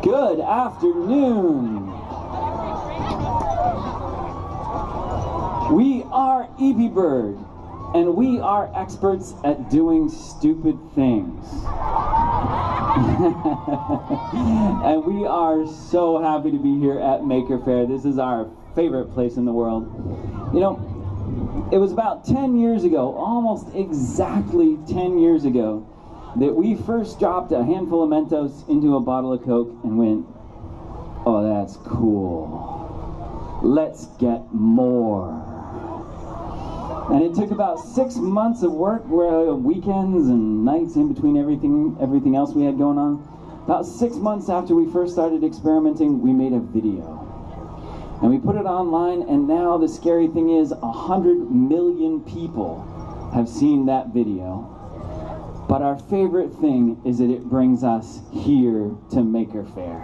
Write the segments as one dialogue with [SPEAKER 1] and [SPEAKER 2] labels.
[SPEAKER 1] Good afternoon. We are Eepybird, and we are experts at doing stupid things. And we are so happy to be here at Maker Faire. This is our favorite place in the world. You know, it was about 10 years ago, almost exactly 10 years ago, that we first dropped a handful of Mentos into a bottle of Coke and went, oh, that's cool. Let's get more. And it took about 6 months of work, where weekends and nights in between everything else we had going on. About 6 months after we first started experimenting, we made a video. And we put it online, and now the scary thing is 100 million people have seen that video. But our favorite thing is that it brings us here to Maker Faire.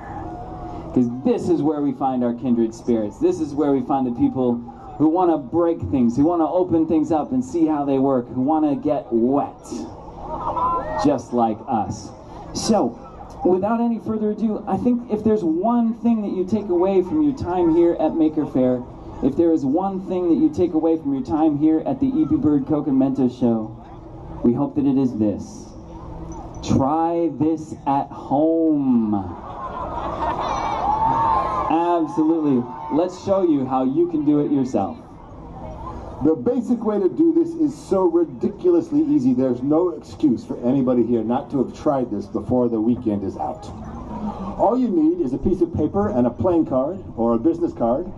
[SPEAKER 1] Because this is where we find our kindred spirits. This is where we find the people who want to break things, who want to open things up and see how they work, who want to get wet, just like us. So, without any further ado, I think if there's one thing that you take away from your time here at Maker Faire, if there is one thing that you take away from your time here at the Eepybird Coke and Mentos show, we hope that it is this. Try this at home. Absolutely. Let's show you how you can do it yourself.
[SPEAKER 2] The basic way to do this is so ridiculously easy. There's no excuse for anybody here not to have tried this before the weekend is out. All you need is a piece of paper and a playing card or a business card,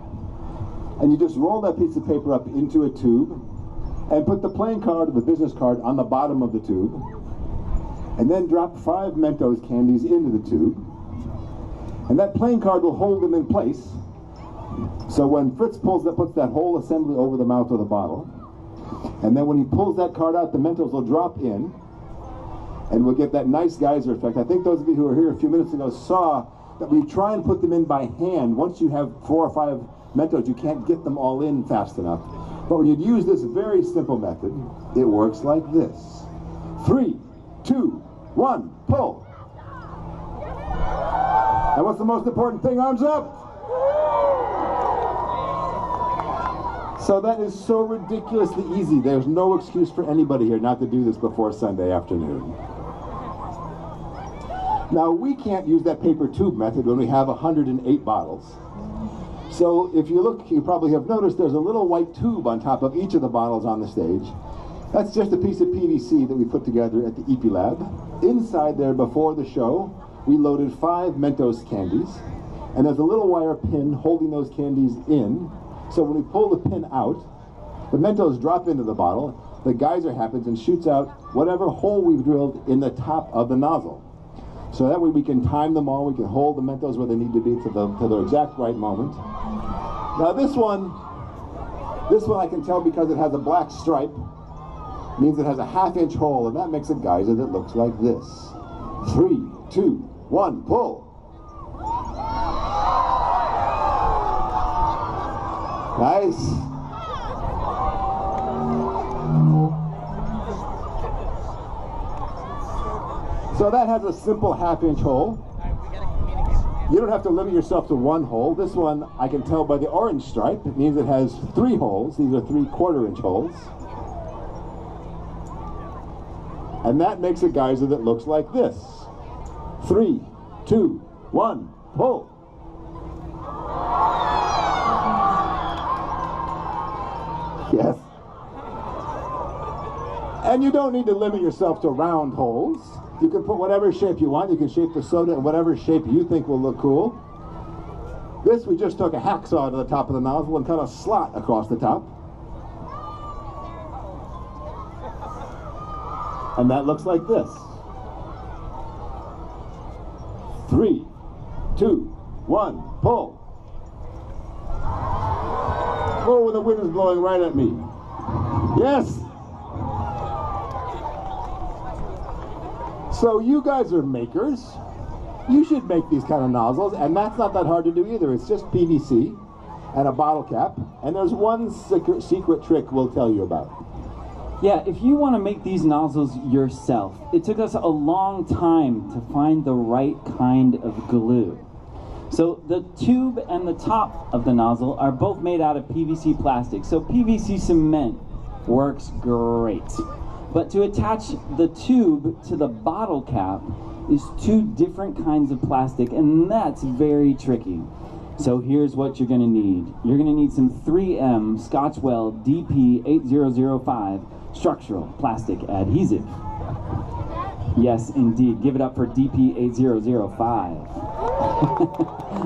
[SPEAKER 2] and you just roll that piece of paper up into a tube and put the playing card or the business card on the bottom of the tube, and then drop 5 Mentos candies into the tube, and that playing card will hold them in place. So when Fritz puts that whole assembly over the mouth of the bottle, and then when he pulls that card out, the Mentos will drop in, and we'll get that nice geyser effect. I think those of you who were here a few minutes ago saw that we try and put them in by hand. Once you have 4 or 5 Mentos, you can't get them all in fast enough. But when you use this very simple method, it works like this. 3, 2, 1, pull. And what's the most important thing? Arms up. So that is so ridiculously easy. There's no excuse for anybody here not to do this before Sunday afternoon. Now, we can't use that paper tube method when we have 108 bottles. So if you look, you probably have noticed there's a little white tube on top of each of the bottles on the stage. That's just a piece of PVC that we put together at the EP Lab. Inside there, before the show, we loaded 5 Mentos candies, and there's a little wire pin holding those candies in. So when we pull the pin out, the Mentos drop into the bottle, the geyser happens and shoots out whatever hole we've drilled in the top of the nozzle. So that way we can time them all, we can hold the Mentos where they need to be to the exact right moment. Now this one I can tell because it has a black stripe, means it has a 1/2 inch hole, and that makes a geyser that looks like this. 3, 2, 1, pull. Nice. So that has a simple 1/2 inch hole. You don't have to limit yourself to 1 hole. This one, I can tell by the orange stripe, it means it has 3 holes. These are 3/4 inch holes. And that makes a geyser that looks like this. 3, 2, 1, pull. Yes. And you don't need to limit yourself to round holes. You can put whatever shape you want. You can shape the soda in whatever shape you think will look cool. This, we just took a hacksaw to the top of the nozzle and cut a slot across the top. And that looks like this. 3, 2, 1, pull. Oh, the wind is blowing right at me. Yes. So you guys are makers. You should make these kind of nozzles, and that's not that hard to do either. It's just PVC and a bottle cap, and there's one secret trick we'll tell you about.
[SPEAKER 1] Yeah, if you want to make these nozzles yourself, it took us a long time to find the right kind of glue. So the tube and the top of the nozzle are both made out of PVC plastic. So PVC cement works great. But to attach the tube to the bottle cap is two different kinds of plastic, and that's very tricky. So here's what you're gonna need. You're gonna need some 3M Scotch-Weld DP8005 structural plastic adhesive. Yes, indeed. Give it up for DP8005.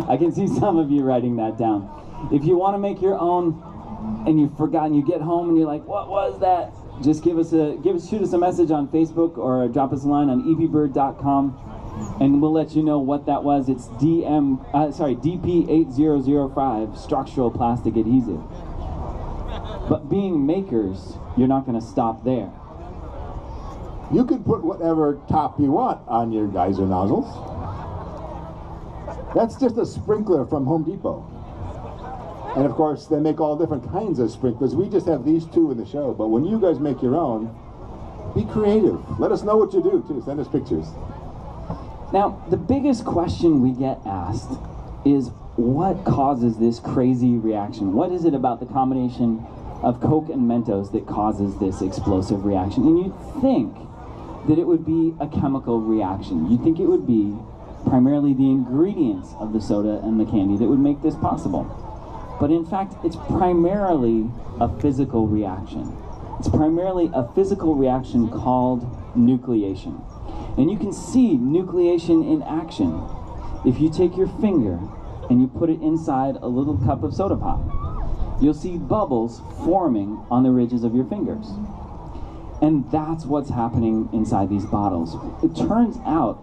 [SPEAKER 1] I can see some of you writing that down. If you want to make your own and you've forgotten, you get home and you're like, what was that? Just shoot us a message on Facebook or drop us a line on Eepybird.com and we'll let you know what that was. It's DP8005 structural plastic adhesive. But being makers, you're not going to stop there.
[SPEAKER 2] You can put whatever top you want on your geyser nozzles. That's just a sprinkler from Home Depot. And of course, they make all different kinds of sprinklers. We just have these two in the show, but when you guys make your own, be creative. Let us know what you do, too. Send us pictures.
[SPEAKER 1] Now, the biggest question we get asked is, what causes this crazy reaction? What is it about the combination of Coke and Mentos that causes this explosive reaction? And you'd think that it would be a chemical reaction. You'd think it would be primarily the ingredients of the soda and the candy that would make this possible. But in fact, it's primarily a physical reaction. It's primarily a physical reaction called nucleation. And you can see nucleation in action if you take your finger and you put it inside a little cup of soda pop. You'll see bubbles forming on the ridges of your fingers. And that's what's happening inside these bottles. It turns out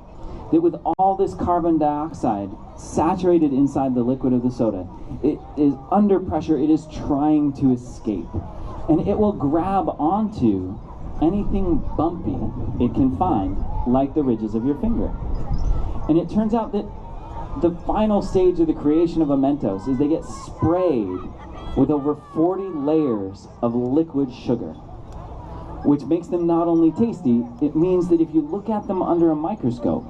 [SPEAKER 1] that with all this carbon dioxide saturated inside the liquid of the soda, it is under pressure, it is trying to escape. And it will grab onto anything bumpy it can find, like the ridges of your finger. And it turns out that the final stage of the creation of a Mentos is they get sprayed with over 40 layers of liquid sugar, which makes them not only tasty, it means that if you look at them under a microscope,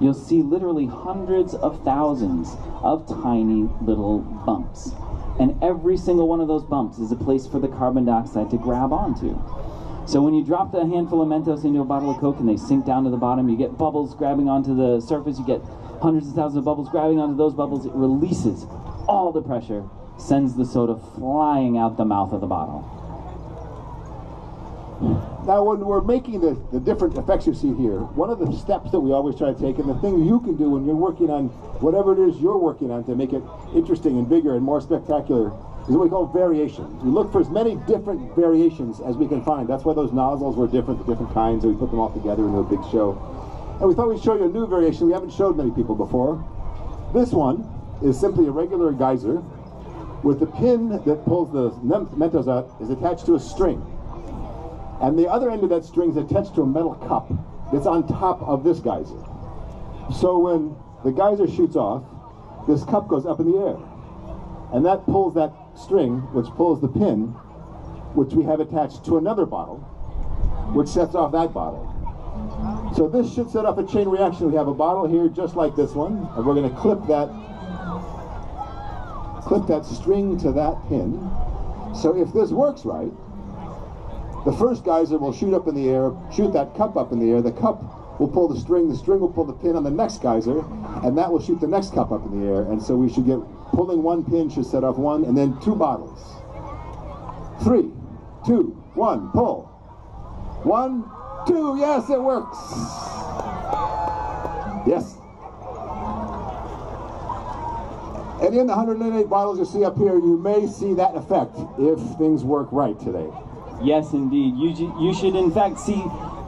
[SPEAKER 1] you'll see literally hundreds of thousands of tiny little bumps. And every single one of those bumps is a place for the carbon dioxide to grab onto. So when you drop a handful of Mentos into a bottle of Coke and they sink down to the bottom, you get bubbles grabbing onto the surface, you get hundreds of thousands of bubbles grabbing onto those bubbles, it releases all the pressure, sends the soda flying out the mouth of the bottle.
[SPEAKER 2] Now, when we're making the different effects you see here, one of the steps that we always try to take, and the thing you can do when you're working on whatever it is you're working on to make it interesting and bigger and more spectacular, is what we call variation. We look for as many different variations as we can find. That's why those nozzles were different, the different kinds, and we put them all together into a big show. And we thought we'd show you a new variation we haven't showed many people before. This one is simply a regular geyser with the pin that pulls the Mentos out is attached to a string. And the other end of that string is attached to a metal cup that's on top of this geyser. So when the geyser shoots off, this cup goes up in the air. And that pulls that string, which pulls the pin, which we have attached to another bottle, which sets off that bottle. So this should set off a chain reaction. We have a bottle here just like this one, and we're going to clip that string to that pin. So if this works right, the first geyser will shoot up in the air, shoot that cup up in the air, the cup will pull the string will pull the pin on the next geyser, and that will shoot the next cup up in the air, and so we should get, pulling one pin should set off one, and then two bottles. 3, 2, 1, pull. 1, 2, yes, it works! Yes. And in the 108 bottles you see up here, you may see that effect if things work right today.
[SPEAKER 1] Yes, indeed. You should, in fact, see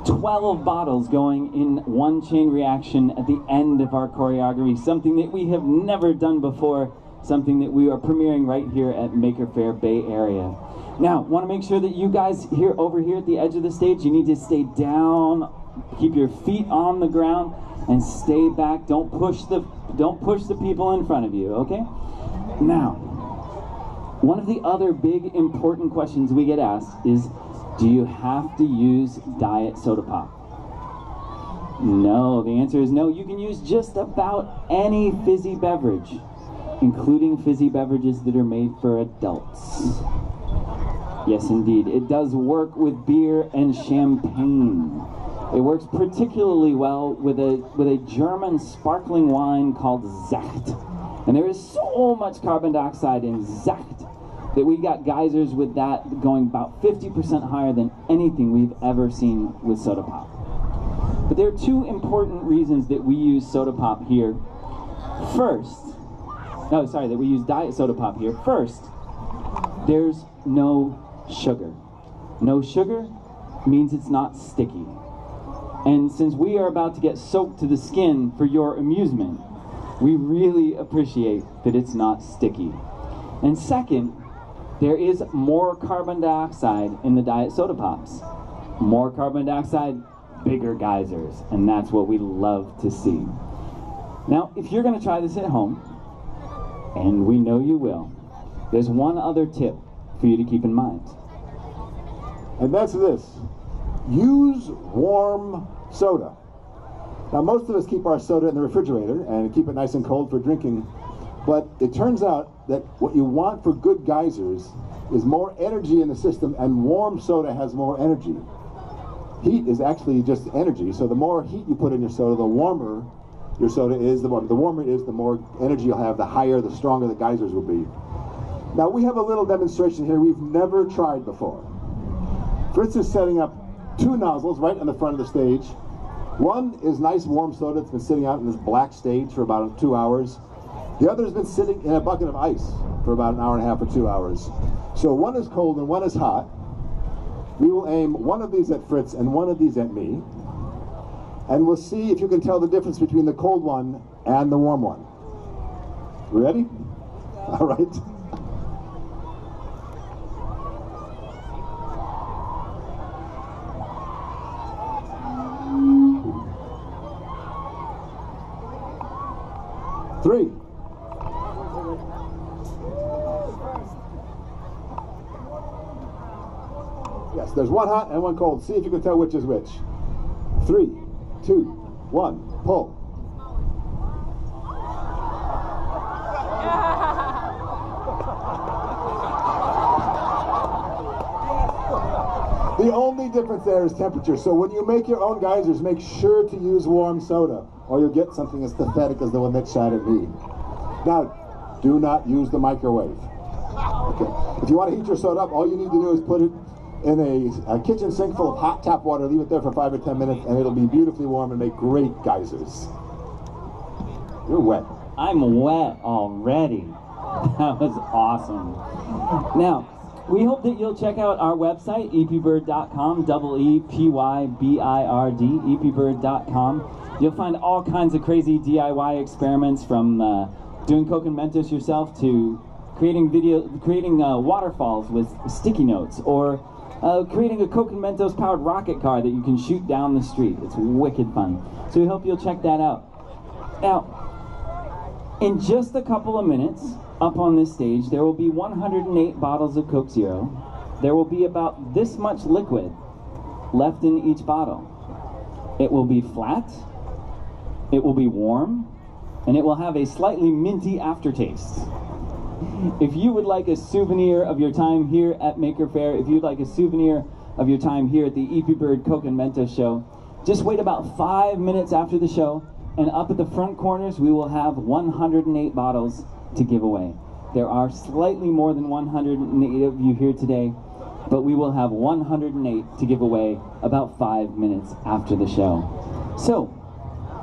[SPEAKER 1] 12 bottles going in one chain reaction at the end of our choreography, something that we have never done before, something that we are premiering right here at Maker Faire Bay Area. Now, want to make sure that you guys over here at the edge of the stage, you need to stay down, keep your feet on the ground, and stay back. Don't push the people in front of you, okay? Now, one of the other big important questions we get asked is, do you have to use diet soda pop? No, the answer is no. You can use just about any fizzy beverage, including fizzy beverages that are made for adults. Yes, indeed. It does work with beer and champagne. It works particularly well with a German sparkling wine called Sacht. And there is so much carbon dioxide in Sacht that we got geysers with that going about 50% higher than anything we've ever seen with soda pop. But there are two important reasons that we use soda pop here. That we use diet soda pop here. First, there's no sugar. No sugar means it's not sticky. And since we are about to get soaked to the skin for your amusement, we really appreciate that it's not sticky. And second, there is more carbon dioxide in the diet soda pops. More carbon dioxide, bigger geysers, and that's what we love to see. Now, if you're going to try this at home, and we know you will, there's one other tip for you to keep in mind.
[SPEAKER 2] And that's this. Use warm soda. Now, most of us keep our soda in the refrigerator and keep it nice and cold for drinking, but it turns out that what you want for good geysers is more energy in the system, and warm soda has more energy. Heat is actually just energy, so the more heat you put in your soda, the warmer your soda is, the warmer it is, the more energy you'll have, the higher, the stronger the geysers will be. Now, we have a little demonstration here we've never tried before. Fritz is setting up two nozzles right on the front of the stage. One is nice warm soda that's been sitting out in this black stage for about 2 hours. The other has been sitting in a bucket of ice for about an hour and a half or 2 hours. So one is cold and one is hot. We will aim one of these at Fritz and one of these at me. And we'll see if you can tell the difference between the cold one and the warm one. Ready? All right. Three. Yes, there's one hot and one cold. See if you can tell which is which. 3, 2, 1, pull. The only difference there is temperature. So when you make your own geysers, make sure to use warm soda, or you'll get something as pathetic as the one that shot at me. Now, do not use the microwave. Okay. If you want to heat your soda up, all you need to do is put it in a kitchen sink full of hot tap water, leave it there for 5 or 10 minutes, and it'll be beautifully warm and make great geysers. You're wet.
[SPEAKER 1] I'm wet already. That was awesome. Now, we hope that you'll check out our website, Eepybird.com, Eepybird, Eepybird.com. You'll find all kinds of crazy DIY experiments, from doing Coke and Mentos yourself to creating waterfalls with sticky notes, or creating a Coke and Mentos powered rocket car that you can shoot down the street. It's wicked fun. So we hope you'll check that out. Now, in just a couple of minutes, up on this stage, there will be 108 bottles of Coke Zero. There will be about this much liquid left in each bottle. It will be flat, it will be warm, and it will have a slightly minty aftertaste. If you would like a souvenir of your time here at Maker Faire, if you'd like a souvenir of your time here at the Eepybird Coke and Mentos show, just wait about 5 minutes after the show, and up at the front corners we will have 108 bottles to give away. There are slightly more than 108 of you here today, but we will have 108 to give away about 5 minutes after the show. So,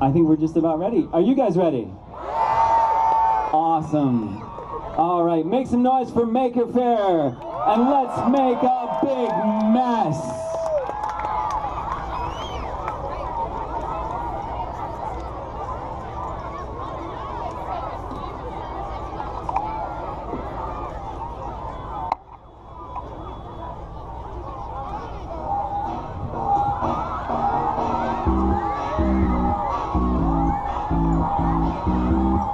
[SPEAKER 1] I think we're just about ready. Are you guys ready? Awesome. All right, make some noise for Maker Faire, and let's make a big mess.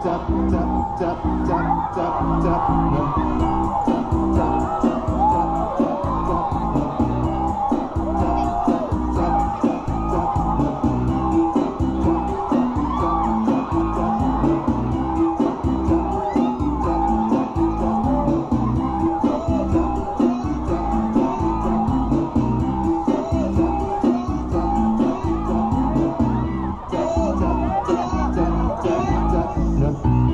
[SPEAKER 2] Tap, tap, tap, tap, tap, tap. Good.